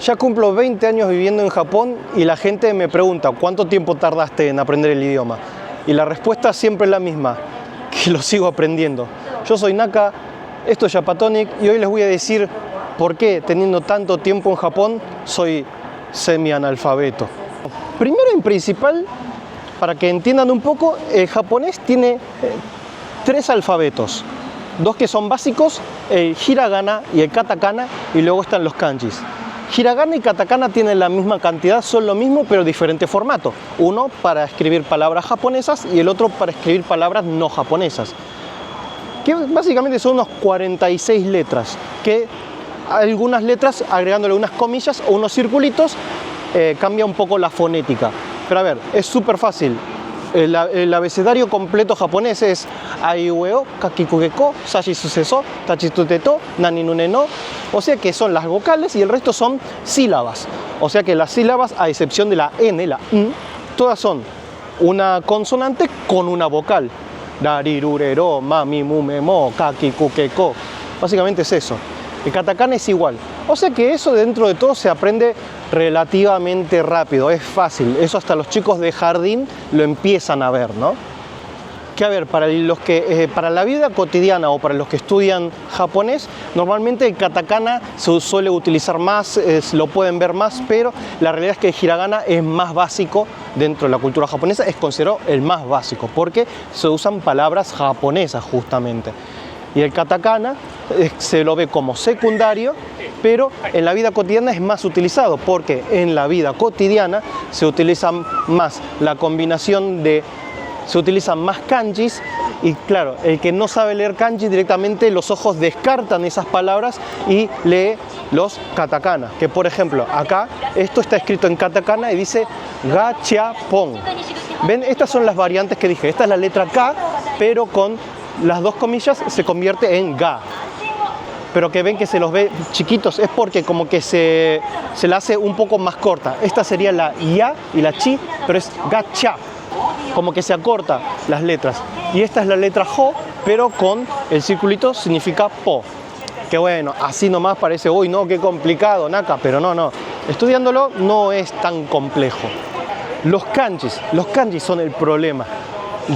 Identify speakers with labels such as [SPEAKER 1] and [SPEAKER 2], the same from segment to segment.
[SPEAKER 1] Ya cumplo 20 años viviendo en Japón y la gente me pregunta ¿cuánto tiempo tardaste en aprender el idioma? Y la respuesta siempre es la misma, que lo sigo aprendiendo. Yo soy Naka, esto es Japatonic y hoy les voy a decir por qué, teniendo tanto tiempo en Japón, soy semi-analfabeto. Primero y principal, para que entiendan un poco, el japonés tiene 3 alfabetos. 2 que son básicos, el hiragana y el katakana, y luego están los kanjis. Hiragana y katakana tienen la misma cantidad, son lo mismo, pero diferente formato. Uno para escribir palabras japonesas y el otro para escribir palabras no japonesas. Que básicamente son unos 46 letras, que algunas letras, agregándole unas comillas o unos circulitos, cambia un poco la fonética. Pero a ver, es súper fácil. El abecedario completo japonés es aiueo, kakikugeko, sashi suseso, tachituteto, nani nune no. O sea que son las vocales y el resto son sílabas. O sea que las sílabas, a excepción de la n, la n, todas son una consonante con una vocal. Darirurero, mami, mume, mo, kakikugeko. Básicamente es eso. El katakana es igual. O sea que eso dentro de todo se aprende relativamente rápido, es fácil. Eso hasta los chicos de jardín lo empiezan a ver, ¿no? Que a ver, para la vida cotidiana o para los que estudian japonés, normalmente el katakana se suele utilizar más, lo pueden ver más, pero la realidad es que el hiragana es más básico dentro de la cultura japonesa, es considerado el más básico, porque se usan palabras japonesas justamente. Y el katakana se lo ve como secundario, pero en la vida cotidiana es más utilizado, porque en la vida cotidiana se utiliza más la combinación de... Se utilizan más kanjis y claro, el que no sabe leer kanji directamente los ojos descartan esas palabras y lee los katakana. Que por ejemplo, acá esto está escrito en katakana y dice gachapon. ¿Ven? Estas son las variantes que dije. Esta es la letra K, pero con las 2 comillas se convierte en ga. Pero que ven que se los ve chiquitos es porque como que se la hace un poco más corta. Esta sería la ya y la chi, pero es gacha. Como que se acorta las letras. Y esta es la letra jo, pero con el circulito significa po. Que bueno, así nomás parece, uy, no, qué complicado, Naka, pero no. Estudiándolo no es tan complejo. Los kanjis son el problema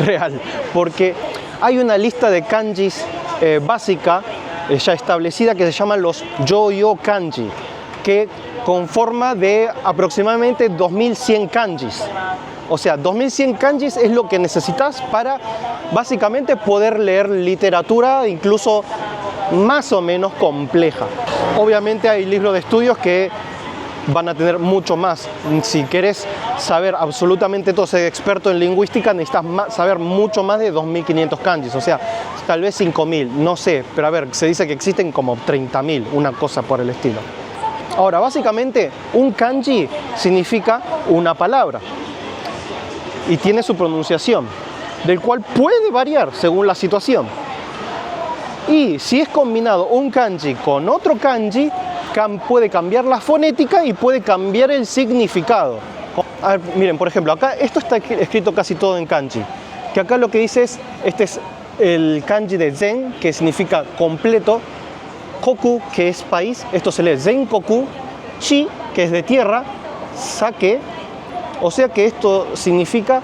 [SPEAKER 1] real, porque hay una lista de kanjis básica ya establecida que se llaman los Yo-Yo kanji, que conforma de aproximadamente 2100 kanjis. O sea, 2100 kanjis es lo que necesitas para básicamente poder leer literatura incluso más o menos compleja. Obviamente hay libros de estudios que van a tener mucho más. Si querés saber absolutamente todo, ser experto en lingüística, necesitas saber mucho más de 2500 kanjis, o sea, tal vez 5000, no sé, pero a ver, se dice que existen como 30.000, una cosa por el estilo. Ahora, básicamente, un kanji significa una palabra y tiene su pronunciación, del cual puede variar según la situación. Y si es combinado un kanji con otro kanji, puede cambiar la fonética y puede cambiar el significado. A ver, miren, por ejemplo, acá esto está escrito casi todo en kanji. Que acá lo que dice es, este es el kanji de zen, que significa completo. Koku, que es país, esto se lee Zenkoku. Chi, que es de tierra. Sake, o sea que esto significa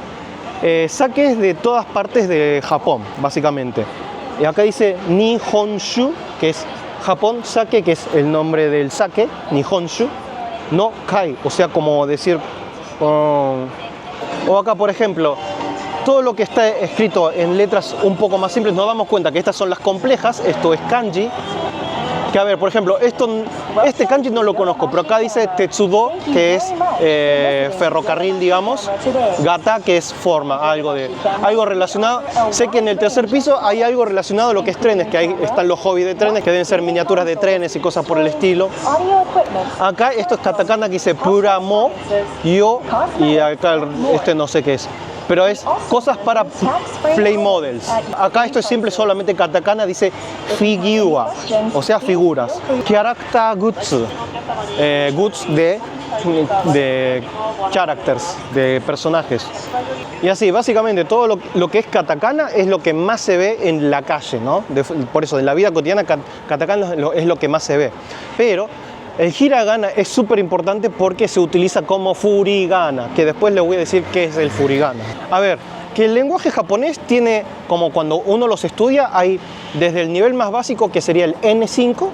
[SPEAKER 1] sake es de todas partes de Japón, básicamente. Y acá dice Nihonshu, que es Japón, sake, que es el nombre del sake, Nihonshu, no kai, o sea, como decir... o acá, por ejemplo, todo lo que está escrito en letras un poco más simples, nos damos cuenta que estas son las complejas, esto es kanji. Que a ver, por ejemplo, este kanji no lo conozco, pero acá dice tetsudo, que es ferrocarril, digamos, gata, que es forma, algo relacionado. Sé que en el tercer piso hay algo relacionado a lo que es trenes, que ahí están los hobbies de trenes, que deben ser miniaturas de trenes y cosas por el estilo. Acá esto es katakana, que dice puramo, yo, y acá este no sé qué es. Pero es cosas para play models. Acá esto es simple, solamente katakana, dice figura, o sea, figuras. Character goods, goods de characters, de personajes. Y así, básicamente, todo lo que es katakana es lo que más se ve en la calle, ¿no? Por eso, en la vida cotidiana, katakana es lo que más se ve. Pero El hiragana es súper importante porque se utiliza como furigana, que después les voy a decir qué es el furigana. A ver, que el lenguaje japonés tiene, como cuando uno los estudia, hay desde el nivel más básico, que sería el N5,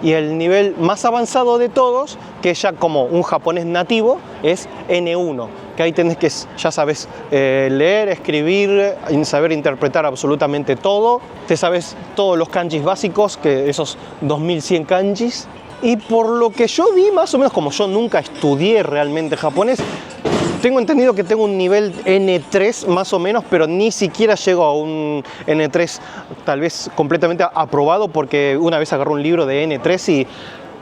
[SPEAKER 1] y el nivel más avanzado de todos, que ya como un japonés nativo, es N1, que ahí tenés que, ya sabes, leer, escribir, saber interpretar absolutamente todo, te sabes todos los kanjis básicos, que esos 2100 kanjis, y por lo que yo vi, más o menos, como yo nunca estudié realmente japonés, tengo entendido que tengo un nivel N3 más o menos, pero ni siquiera llego a un N3 tal vez completamente aprobado, porque una vez agarré un libro de N3 y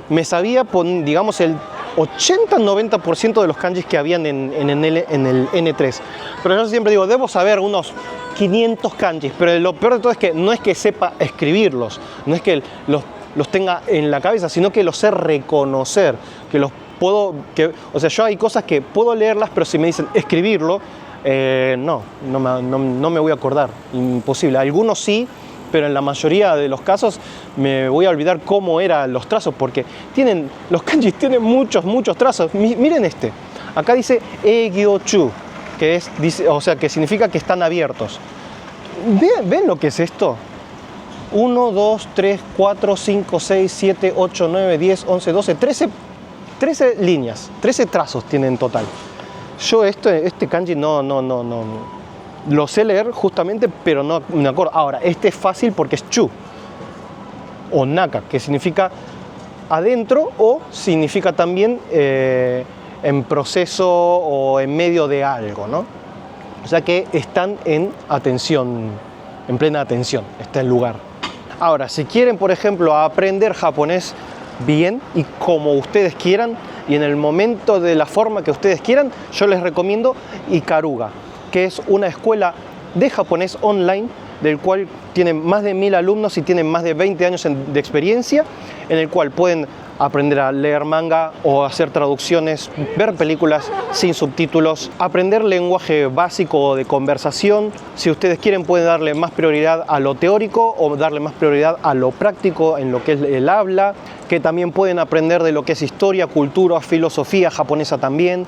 [SPEAKER 1] me sabía, digamos, el 80-90% de los kanjis que habían en el N3. Pero yo siempre digo, debo saber unos 500 kanjis, pero lo peor de todo es que no es que sepa escribirlos, no es que los tenga en la cabeza, sino que los sé reconocer, que los o sea, yo hay cosas que puedo leerlas, pero si me dicen escribirlo, no me voy a acordar, imposible. Algunos sí, pero en la mayoría de los casos me voy a olvidar cómo eran los trazos, porque los kanjis tienen muchos trazos. Miren este, acá dice Egyochu, o sea, que significa que están abiertos. ¿Ven lo que es esto? 1, 2, 3, 4, 5, 6, 7, 8, 9, 10, 11, 12, 13 líneas, 13 trazos tiene en total. Yo este kanji no lo sé leer justamente, pero no me acuerdo. Ahora, este es fácil porque es chu o naka, que significa adentro o significa también en proceso o en medio de algo, ¿no? O sea que están en atención, en plena atención, está el lugar. Ahora, si quieren, por ejemplo, aprender japonés bien y como ustedes quieran y en el momento de la forma que ustedes quieran, yo les recomiendo Ikaruga, que es una escuela de japonés online del cual tienen más de 1000 alumnos y tienen más de 20 años de experiencia, en el cual pueden aprender a leer manga o hacer traducciones, ver películas sin subtítulos, aprender lenguaje básico de conversación. Si ustedes quieren, pueden darle más prioridad a lo teórico o darle más prioridad a lo práctico en lo que es el habla, que también pueden aprender de lo que es historia, cultura, filosofía japonesa también.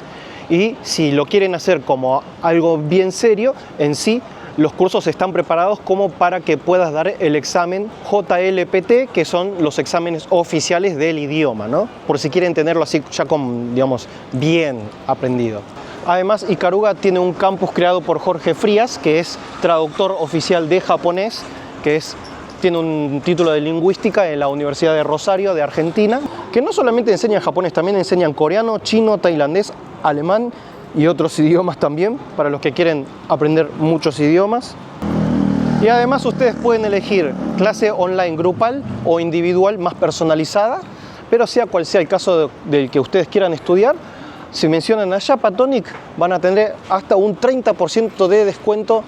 [SPEAKER 1] Y si lo quieren hacer como algo bien serio, en sí, los cursos están preparados como para que puedas dar el examen JLPT, que son los exámenes oficiales del idioma, ¿no? Por si quieren tenerlo así ya con, digamos, bien aprendido. Además, Ikaruga tiene un campus creado por Jorge Frías, que es traductor oficial de japonés, tiene un título de lingüística en la Universidad de Rosario de Argentina, que no solamente enseñan japonés, también enseñan coreano, chino, tailandés, alemán y otros idiomas también, para los que quieren aprender muchos idiomas. Y además ustedes pueden elegir clase online grupal o individual más personalizada, pero sea cual sea el caso del que ustedes quieran estudiar, si mencionan a Japatonic van a tener hasta un 30% de descuento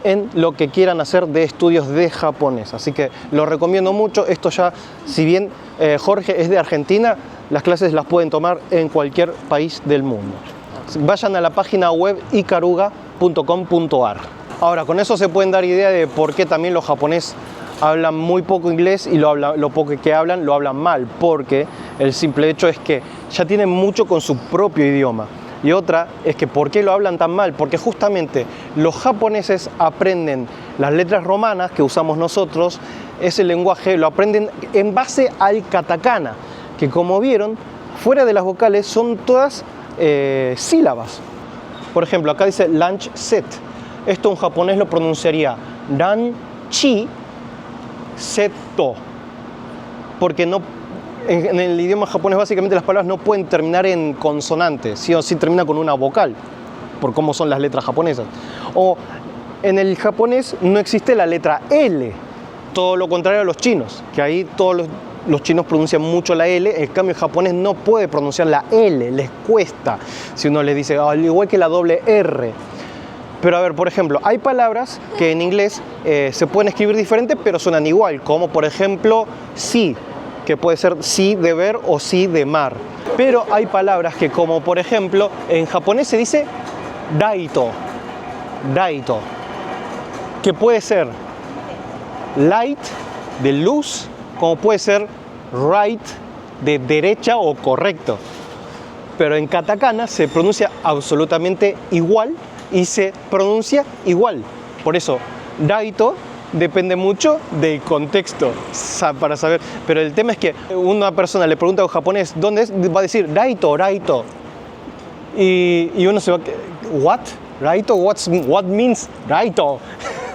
[SPEAKER 1] en lo que quieran hacer de estudios de japonés. Así que lo recomiendo mucho. Esto ya, si bien Jorge es de Argentina, las clases las pueden tomar en cualquier país del mundo. Vayan a la página web ikaruga.com.ar. Ahora, con eso se pueden dar idea de por qué también los japoneses hablan muy poco inglés y lo poco que hablan, lo hablan mal, porque el simple hecho es que ya tienen mucho con su propio idioma. Y otra es que ¿por qué lo hablan tan mal? Porque justamente los japoneses aprenden las letras romanas que usamos nosotros, ese lenguaje lo aprenden en base al katakana, que como vieron, fuera de las vocales son todas sílabas. Por ejemplo, acá dice lunch set. Esto en japonés lo pronunciaría ranchi seto, porque no, en el idioma japonés básicamente las palabras no pueden terminar en consonante, sí o sí termina con una vocal, por cómo son las letras japonesas. O en el japonés no existe la letra L, todo lo contrario a los chinos, que ahí todos los chinos pronuncian mucho la L, en cambio el japonés no puede pronunciar la L, les cuesta, si uno les dice, al igual que la doble R. Pero a ver, por ejemplo, hay palabras que en inglés se pueden escribir diferente, pero suenan igual, como por ejemplo sí, que puede ser sí de ver o sí de mar. Pero hay palabras que, como por ejemplo, en japonés se dice daito, daito, que puede ser light, de luz, como puede ser right, de derecha o correcto. Pero en katakana se pronuncia absolutamente igual y se pronuncia igual. Por eso, raito depende mucho del contexto para saber. Pero el tema es que una persona le pregunta a un japonés ¿dónde es? Va a decir raito, raito. Y uno se va a... ¿What? ¿Raito? What means raito?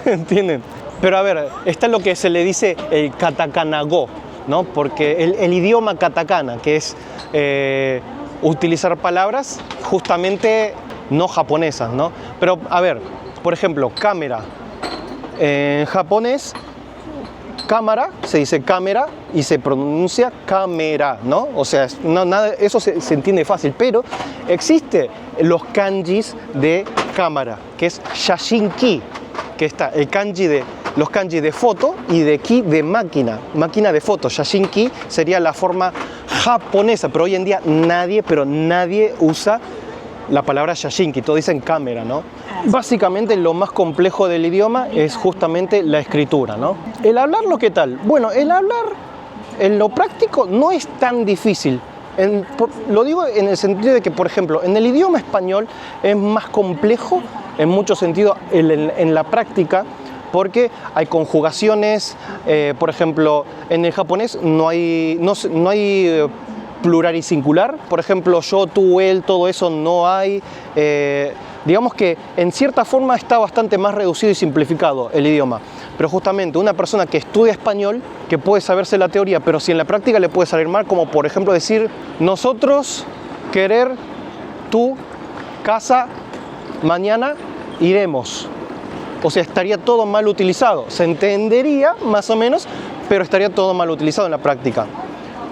[SPEAKER 1] ¿Entienden? Pero a ver, está lo que se le dice el katakana-go, ¿no? Porque el idioma katakana, que es utilizar palabras justamente no japonesas, ¿no? Pero a ver, por ejemplo, cámara. En japonés, cámara se dice cámara y se pronuncia cámara, ¿no? O sea, eso se entiende fácil, pero existe los kanjis de cámara, que es shashinki, que está el kanji de los kanji de foto y de ki de máquina de foto. Shashinki sería la forma japonesa, pero hoy en día nadie usa la palabra shashinki, todos dicen cámara, ¿no? Básicamente lo más complejo del idioma es justamente la escritura, ¿no? El hablarlo, ¿qué tal? Bueno, el hablar en lo práctico no es tan difícil. Lo digo en el sentido de que, por ejemplo, en el idioma español es más complejo en muchos sentidos en la práctica, porque hay conjugaciones, por ejemplo, en el japonés no hay plural y singular, por ejemplo, yo, tú, él, todo eso no hay. Digamos que en cierta forma está bastante más reducido y simplificado el idioma, pero justamente una persona que estudia español, que puede saberse la teoría, pero si en la práctica le puede salir mal, como por ejemplo decir nosotros, querer, tú, casa, mañana, iremos. O sea, estaría todo mal utilizado. Se entendería más o menos, pero estaría todo mal utilizado en la práctica.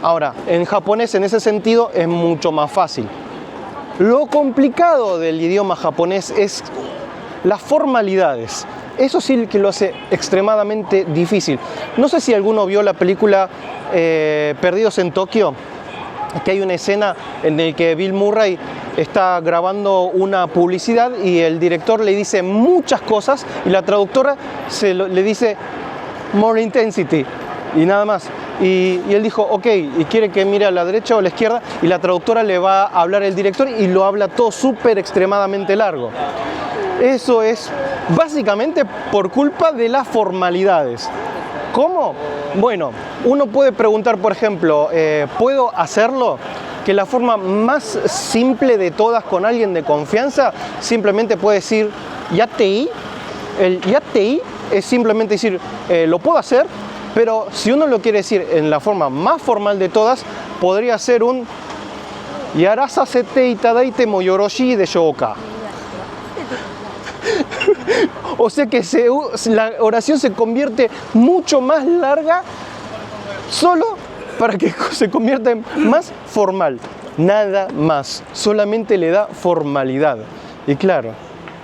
[SPEAKER 1] Ahora, en japonés en ese sentido es mucho más fácil. Lo complicado del idioma japonés es las formalidades. Eso sí que lo hace extremadamente difícil. No sé si alguno vio la película Perdidos en Tokio, que hay una escena en la que Bill Murray está grabando una publicidad y el director le dice muchas cosas y la traductora le dice more intensity y nada más. Y él dijo, ok, y quiere que mire a la derecha o a la izquierda, y la traductora le va a hablar el director y lo habla todo súper extremadamente largo. Eso es básicamente por culpa de las formalidades. ¿Cómo? Bueno, uno puede preguntar, por ejemplo, ¿puedo hacerlo? Que la forma más simple de todas con alguien de confianza, simplemente puede decir yattei. El yattei es simplemente decir, lo puedo hacer. Pero si uno lo quiere decir en la forma más formal de todas, podría ser un yarasasete itadaite mo yoroshii deshou ka. O sea que la oración se convierte mucho más larga solo para que se convierta en más formal. Nada más, solamente le da formalidad. Y claro,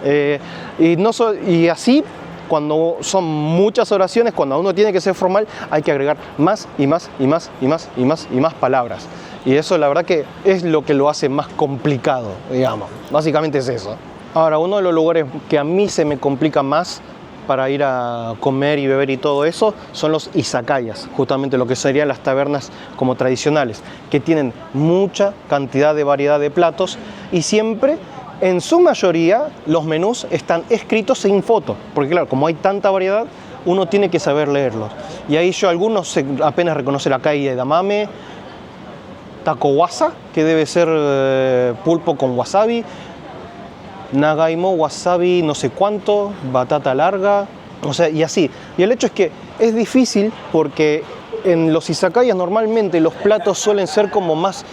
[SPEAKER 1] y así, cuando son muchas oraciones, cuando uno tiene que ser formal, hay que agregar más y más y más y más y más y más palabras. Y eso la verdad que es lo que lo hace más complicado, digamos. Básicamente es eso. Ahora, uno de los lugares que a mí se me complica más para ir a comer y beber y todo eso son los izakayas, justamente lo que serían las tabernas como tradicionales, que tienen mucha cantidad de variedad de platos y siempre, en su mayoría, los menús están escritos sin foto, porque claro, como hay tanta variedad, uno tiene que saber leerlos. Y ahí yo algunos apenas reconocer acá hay edamame, taco wasa, que debe ser pulpo con wasabi, nagaimo, wasabi, no sé cuánto, batata larga, o sea, y así. Y el hecho es que es difícil porque en los izakayas normalmente los platos suelen ser como más...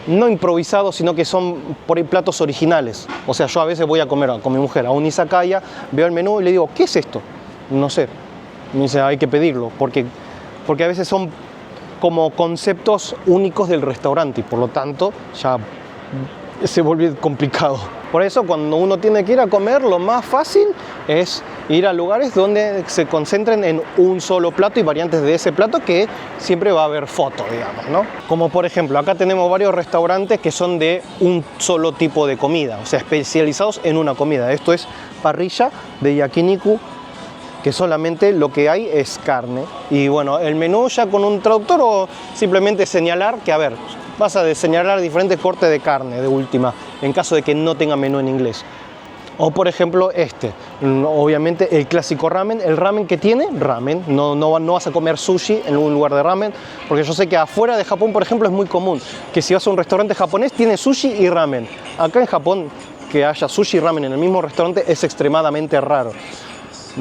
[SPEAKER 1] no improvisados, sino que son por ahí platos originales. O sea, yo a veces voy a comer con mi mujer a un izakaya, veo el menú y le digo, ¿qué es esto? No sé. Me dice, hay que pedirlo, porque a veces son como conceptos únicos del restaurante y por lo tanto ya se vuelve complicado. Por eso cuando uno tiene que ir a comer, lo más fácil es ir a lugares donde se concentren en un solo plato y variantes de ese plato que siempre va a haber foto, digamos, ¿no? Como por ejemplo, acá tenemos varios restaurantes que son de un solo tipo de comida, o sea, especializados en una comida. Esto es parrilla de yakiniku, que solamente lo que hay es carne. Y bueno, el menú ya con un traductor o simplemente señalar que, a ver, vas a señalar diferentes cortes de carne de última, en caso de que no tenga menú en inglés. O por ejemplo obviamente el clásico ramen, el ramen que tiene, ramen, no vas a comer sushi en un lugar de ramen, porque yo sé que afuera de Japón, por ejemplo, es muy común que si vas a un restaurante japonés tiene sushi y ramen. Acá en Japón que haya sushi y ramen en el mismo restaurante es extremadamente raro.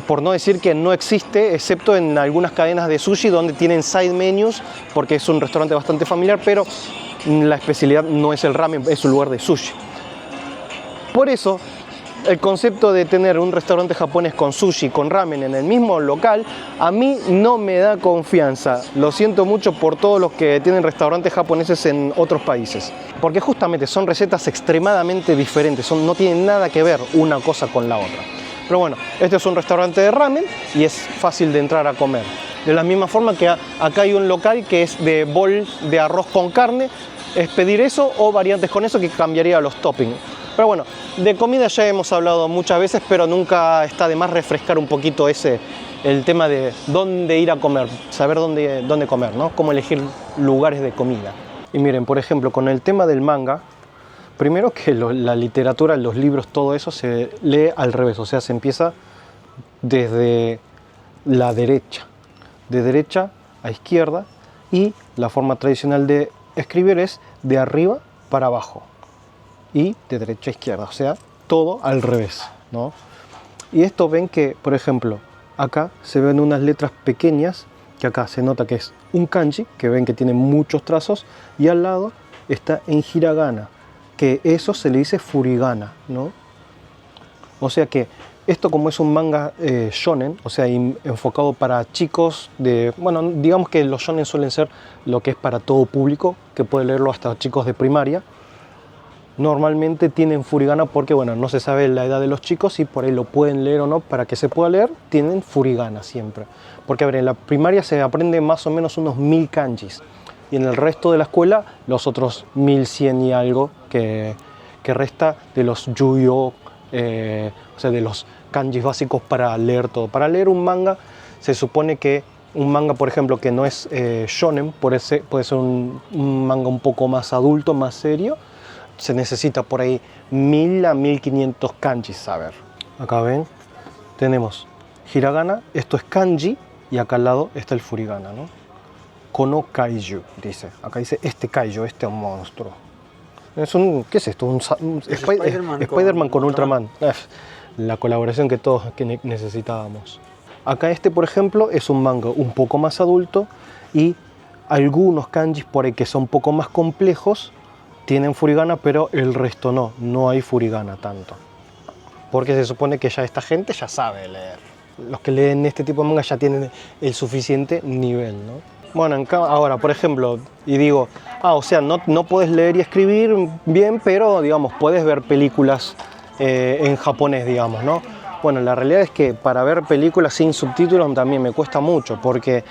[SPEAKER 1] Por no decir que no existe, excepto en algunas cadenas de sushi donde tienen side menus, porque es un restaurante bastante familiar, pero la especialidad no es el ramen, es un lugar de sushi. Por eso, el concepto de tener un restaurante japonés con sushi, con ramen en el mismo local, a mí no me da confianza. Lo siento mucho por todos los que tienen restaurantes japoneses en otros países. Porque justamente son recetas extremadamente diferentes, no tienen nada que ver una cosa con la otra. Pero bueno, este es un restaurante de ramen y es fácil de entrar a comer. De la misma forma que acá hay un local que es de bol de arroz con carne, es pedir eso o variantes con eso que cambiaría los toppings. Pero bueno, de comida ya hemos hablado muchas veces, pero nunca está de más refrescar un poquito el tema de dónde ir a comer, saber dónde comer, ¿no? Cómo elegir lugares de comida. Y miren, por ejemplo, con el tema del manga, primero que la literatura, los libros, todo eso se lee al revés, o sea, se empieza desde la derecha, de derecha a izquierda, y la forma tradicional de escribir es de arriba para abajo y de derecha a izquierda, o sea, todo al revés, ¿no? Y esto ven que, por ejemplo, acá se ven unas letras pequeñas, que acá se nota que es un kanji, que ven que tiene muchos trazos, y al lado está en hiragana, que eso se le dice furigana, ¿no? O sea que esto, como es un manga shonen, o sea, enfocado para chicos bueno, digamos que los shonen suelen ser lo que es para todo público, que puede leerlo hasta chicos de primaria. Normalmente tienen furigana porque, bueno, no se sabe la edad de los chicos y por ahí lo pueden leer o no. Para que se pueda leer, tienen furigana siempre. Porque, a ver, en la primaria se aprende más o menos unos 1000 kanjis. Y en el resto de la escuela, los otros 1100 y algo que resta de los yuyo, o sea, de los kanjis básicos para leer todo. Para leer un manga, se supone que un manga, por ejemplo, que no es shonen, puede ser un manga un poco más adulto, más serio, se necesita por ahí 1000 a 1500 kanjis. A ver, acá ven, tenemos hiragana, esto es kanji, y acá al lado está el furigana, ¿no? Kono kaiju, dice. Acá dice este kaiju, este monstruo. ¿Qué es esto? Spider-Man con Ultraman. La colaboración que todos necesitábamos. Acá este, por ejemplo, es un manga un poco más adulto y algunos kanjis por ahí que son un poco más complejos tienen furigana, pero el resto no hay furigana tanto. Porque se supone que ya esta gente ya sabe leer. Los que leen este tipo de manga ya tienen el suficiente nivel, ¿no? Bueno, ahora, por ejemplo, y digo, o sea, no puedes leer y escribir bien, pero, digamos, puedes ver películas en japonés, digamos, ¿no? Bueno, la realidad es que para ver películas sin subtítulos también me cuesta mucho, porque,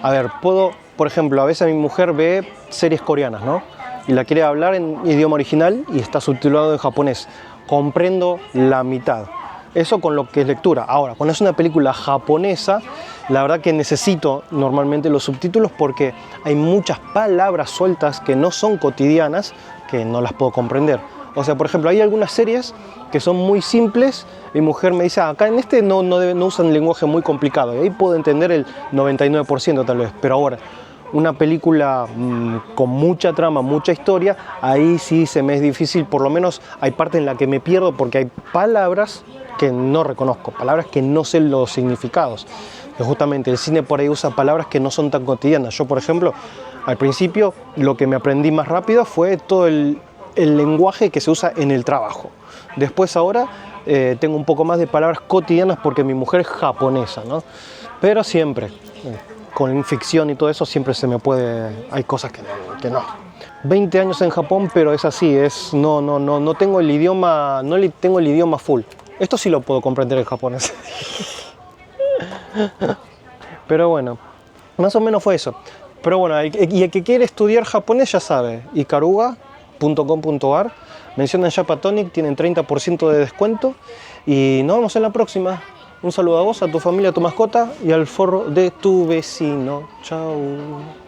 [SPEAKER 1] a ver, por ejemplo, a veces mi mujer ve series coreanas, ¿no? Y la quiere hablar en idioma original y está subtitulado en japonés. Comprendo la mitad. Eso con lo que es lectura. Ahora, cuando es una película japonesa, la verdad que necesito normalmente los subtítulos porque hay muchas palabras sueltas que no son cotidianas que no las puedo comprender. O sea, por ejemplo, hay algunas series que son muy simples. Mi mujer me dice, acá en este no usan lenguaje muy complicado. Y ahí puedo entender el 99% tal vez. Pero ahora, una película con mucha trama, mucha historia, ahí sí se me es difícil. Por lo menos hay partes en las que me pierdo porque hay palabras que no reconozco, palabras que no sé los significados. Que justamente el cine por ahí usa palabras que no son tan cotidianas. Yo, por ejemplo, al principio lo que me aprendí más rápido fue todo el lenguaje que se usa en el trabajo. Después ahora tengo un poco más de palabras cotidianas porque mi mujer es japonesa, ¿no? Pero siempre, con ficción y todo eso, siempre se me puede... Hay cosas que no. 20 años en Japón, pero es así, no tengo el idioma, tengo el idioma full. Esto sí lo puedo comprender en japonés. Pero bueno, más o menos fue eso. Pero bueno, y el que quiere estudiar japonés ya sabe, ikaruga.com.ar, mencionan Japatonic, tienen 30% de descuento y nos vemos en la próxima. Un saludo a vos, a tu familia, a tu mascota y al forro de tu vecino. Chau.